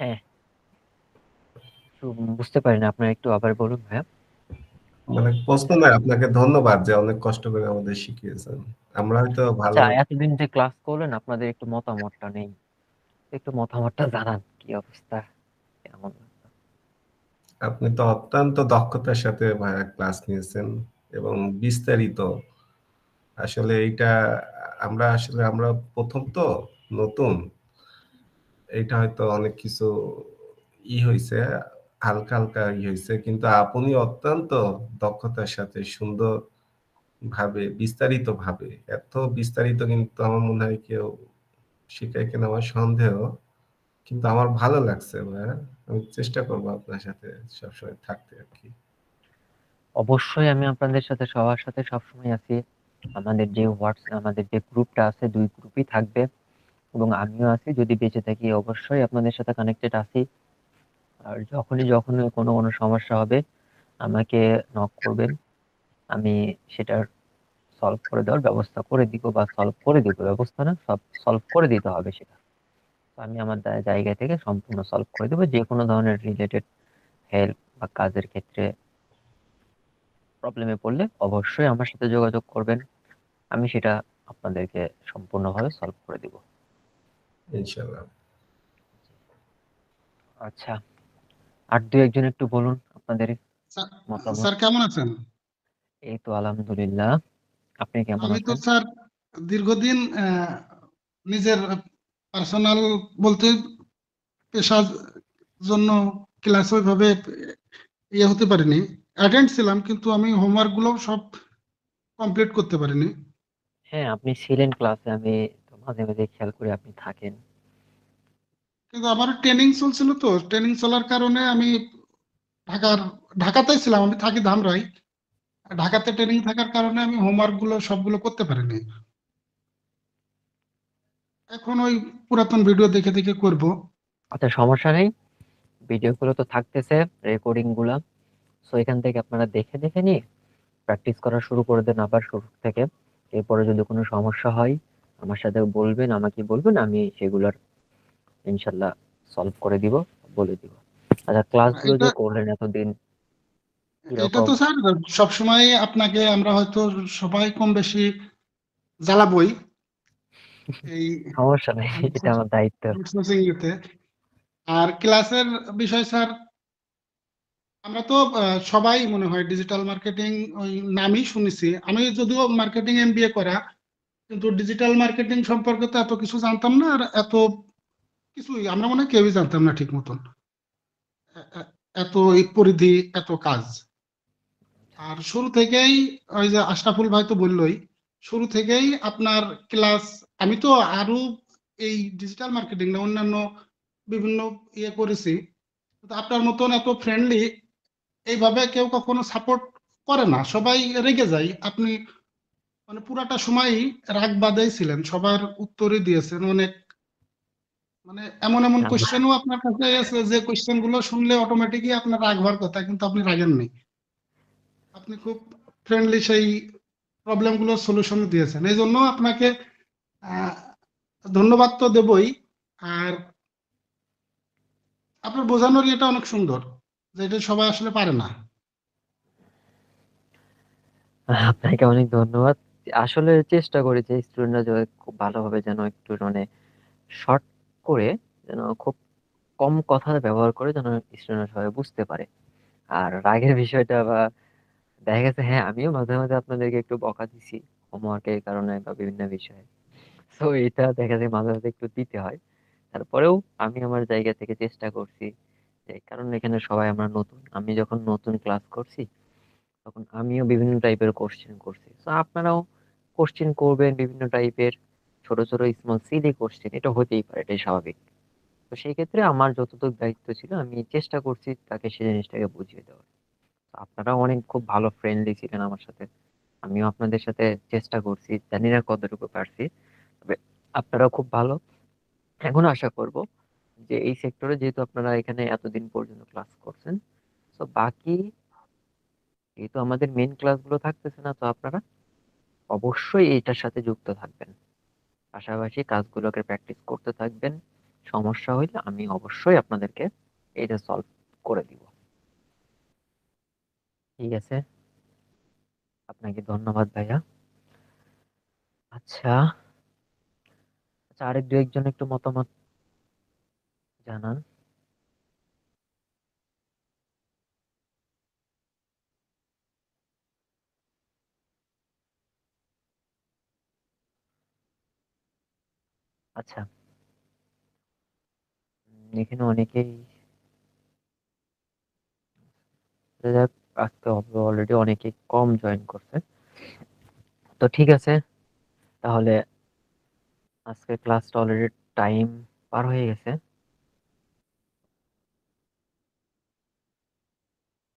হ্যাঁ, বুঝতে পারিনি, আপনার একটু আবার বলুন ভাইয়া। মানে প্রশ্ন নয়, আপনাকে ধন্যবাদ যে অনেক কষ্ট করে আমাদের শিখিয়েছেন। আমরা হয়তো আচ্ছা, ভালো। এতদিন যে ক্লাস করলেন আপনাদের একটু মতামতটা নেই, একটু মতামতটা জানান, কি অবস্থা, কেমন? আপনি তো অত্যন্ত দক্ষতার সাথে ভাইয়া ক্লাস নিয়েছেন এবং বিস্তারিত। আসলে এইটা আমরা প্রথম তো, নতুন। এইটা হয়তো অনেক কিছু হয়েছে, হালকা হালকা হয়েছে, কিন্তু আপনি অত্যন্ত দক্ষতার সাথে সুন্দর ভাবে, বিস্তারিত ভাবে, এত বিস্তারিত কিন্তু আমার মনে হয় কেউ শিখায় কিনা আমার সন্দেহ। কিন্তু আমার ভালো লাগছে ভাইয়া। আমি চেষ্টা করবো আপনার সাথে সবসময় থাকতে আর কি। অবশ্যই আমি আপনাদের সাথে, সবার সাথে সবসময় আছি। আমাদের যে গ্রুপটা আছে, দুই গ্রুপই থাকবে, এবং আমিও আছি, যদি বেঁচে থাকি অবশ্যই আপনাদের সাথে কানেক্টেড আছি। আর যখনই যখনই কোনো কোনো সমস্যা হবে আমাকে নক করবেন, আমি সেটার সলভ করে দেওয়ার ব্যবস্থা করে দিব, বা সলভ করে দিব, ব্যবস্থা না, সব সলভ করে দিতে হবে সেটা। তো আমি আমার জায়গা থেকে সম্পূর্ণ সলভ করে দেবো, যে কোনো ধরনের রিলেটেড হেল্প বা কাজের ক্ষেত্রে প্রবলেমে পড়লে অবশ্যই আমার সাথে যোগাযোগ করবেন, আমি সেটা আপনাদেরকে সম্পূর্ণভাবে সলভ করে দিব। ইনশাল্লাহ। আচ্ছা, আর দু একজন একটু বলুন আপনাদের স্যার মতামত। স্যার কেমন আছেন? এই তো আলহামদুলিল্লাহ, আপনি কেমন আমি তো আছেন? স্যার দীর্ঘদিন নিজের পার্সোনাল বলতে পেশার জন্য ক্লাস ওইভাবে হতে পারিনি। অ্যাটেন্ড ছিলাম, কিন্তু আমি হোমওয়ার্ক গুলো সব কমপ্লিট করতে পারিনি। হ্যাঁ, আপনি ছিলেন ক্লাসে, আমি তো মাঝে মাঝে খেয়াল করি আপনি থাকেন। কিন্তু আমার ট্রেনিং চলছিল, তো ট্রেনিং চলার কারণে আমি ঢাকার ঢাকাতেই ছিলাম, আমি থাকি ধামরাই। আচ্ছা, ঢাকাতে ট্রেনিং থাকার কারণে আমি হোমওয়ার্ক গুলো সবগুলো করতে পারিনি। এখন ওই পুরাতন ভিডিও দেখে দেখে করব। আচ্ছা, সমস্যা নেই, ভিডিও গুলো তো থাকতেছে, রেকর্ডিং গুলা, সো এখান থেকে আপনারা দেখে দেখে নিয়ে প্র্যাকটিস করা শুরু করে দেন আবার শুরু থেকে। এরপরে যদি কোনো সমস্যা হয় আমার সাথে বলবেন, আমাকে বলবেন, আমি সেগুলোর ইনশাল্লাহ সলভ করে দিব, বলে দিব। আচ্ছা, ক্লাসগুলো এটা যে করলেন এতদিন, এটা কিরকম? তো স্যার সবসময় আপনাকে আমরা হয়তো সবাই কম বেশি জ্বালাবই এই সমস্যা নেই, এটা আমার দায়িত্ব। আউটসোর্সিং ইতে। আর ক্লাসের বিষয় স্যার, আমরা তো সবাই মনে হয় ডিজিটাল মার্কেটিং ওই নামই শুনেছি। আমি যদিও মার্কেটিং এমবিএ করা, কিন্তু ডিজিটাল মার্কেটিং সম্পর্কে তো এত কিছু জানতাম না, আর এত কিছুই আমরা মনে হয় কেউই জানতাম না ঠিক মতন। এ- এ- এত এই পরিধি, এত কাজ। আর শুরু থেকেই ওই যে আশরাফুল ভাই তো বললোই, শুরু থেকেই আপনার ক্লাস, আমি তো আরো এই ডিজিটাল মার্কেটিং না অন্যান্য বিভিন্ন করেছি, কিন্তু আপনার মতন এত ফ্রেন্ডলি এইভাবে কেউ কখনো সাপোর্ট করে না, সবাই রেগে যায়। আপনি মানে পুরাটা সময়ই রাগ বাঁধাই ছিলেন, সবার উত্তরই দিয়েছেন অনেক। মানে এমন এমন আমরা কোশ্চেনও আপনার কাছে আছে যে কোশ্চেন গুলো শুনলে অটোমেটিকই আপনার রাগ হওয়ার কথা, কিন্তু আপনি রাগেননি। আপনি খুব ফ্রেন্ডলি সেই প্রবলেম গুলোর সলিউশন দিয়েছেন, এই জন্য আপনাকে আহ, ধন্যবাদ তো দেবই। আর আপনার বোঝানোর এটা অনেক সুন্দর, যে এটা সবাই আসলে পারে না। আপনাকে অনেক ধন্যবাদ। আসলে চেষ্টা করি যে স্টুডেন্টরা খুব ভালোভাবে যেন একটু মানে শর্ট করে, যেন খুব কম কথা ব্যবহার করে, যেন স্টুডেন্টরা সবাই বুঝতে পারে। আর রাগের বিষয়টা বা দেখা গেছে, হ্যাঁ আমিও মাঝে মাঝে আপনাদেরকে একটু বকা দিছি হোমওয়ার্কের কারণে বা বিভিন্ন বিষয়ে, তো এটা দেখা যায় মাঝে মাঝে একটু দিতে হয়। তারপরেও আমি আমার জায়গা থেকে চেষ্টা করছি, যে কারণ এখানে সবাই আমরা নতুন, আমি যখন নতুন ক্লাস করছি তখন আমিও বিভিন্ন টাইপের কোশ্চেন করছি, তো আপনারাও কোশ্চেন করবেন বিভিন্ন টাইপের, ছোট ছোট স্মল সিলি কোশ্চেন, এটা হতেই পারে, এটাই স্বাভাবিক। তো সেই ক্ষেত্রে আমার যতটুকু দায়িত্ব ছিল আমি চেষ্টা করছি তাকে সেই জিনিসটাকে বুঝিয়ে দেওয়ার। তো আপনারা অনেক খুব ভালো ফ্রেন্ডলি ছিলেন আমার সাথে, আমিও আপনাদের সাথে চেষ্টা করছি, জানি না কতটুকু পারছি, তবে আপনারাও খুব ভালো। এখন আশা করব যে এই সেক্টরে যেহেতু আপনারা এখানে এতদিন পর্যন্ত ক্লাস করছেন, তো বাকি যেহেতু আমাদের মেইন ক্লাসগুলো থাকতেছে না, তো আপনারা অবশ্যই এটার সাথে যুক্ত থাকবেন, পাশাপাশি কাজগুলোকে প্র্যাকটিস করতে থাকবেন, সমস্যা হইলে আমি অবশ্যই আপনাদেরকে এটা সলভ করে দিব। ঠিক আছে, আপনাকে ধন্যবাদ ভাইয়া। আচ্ছা আচ্ছা, আরেক দু একজন একটু মতামত জানান। আচ্ছা, এখানে অনেকেই যাক, আজকে অলরেডি অনেকেই কম জয়েন করছে। তো ঠিক আছে, তাহলে আজকে ক্লাসটা অলরেডি টাইম পার হয়ে গেছে।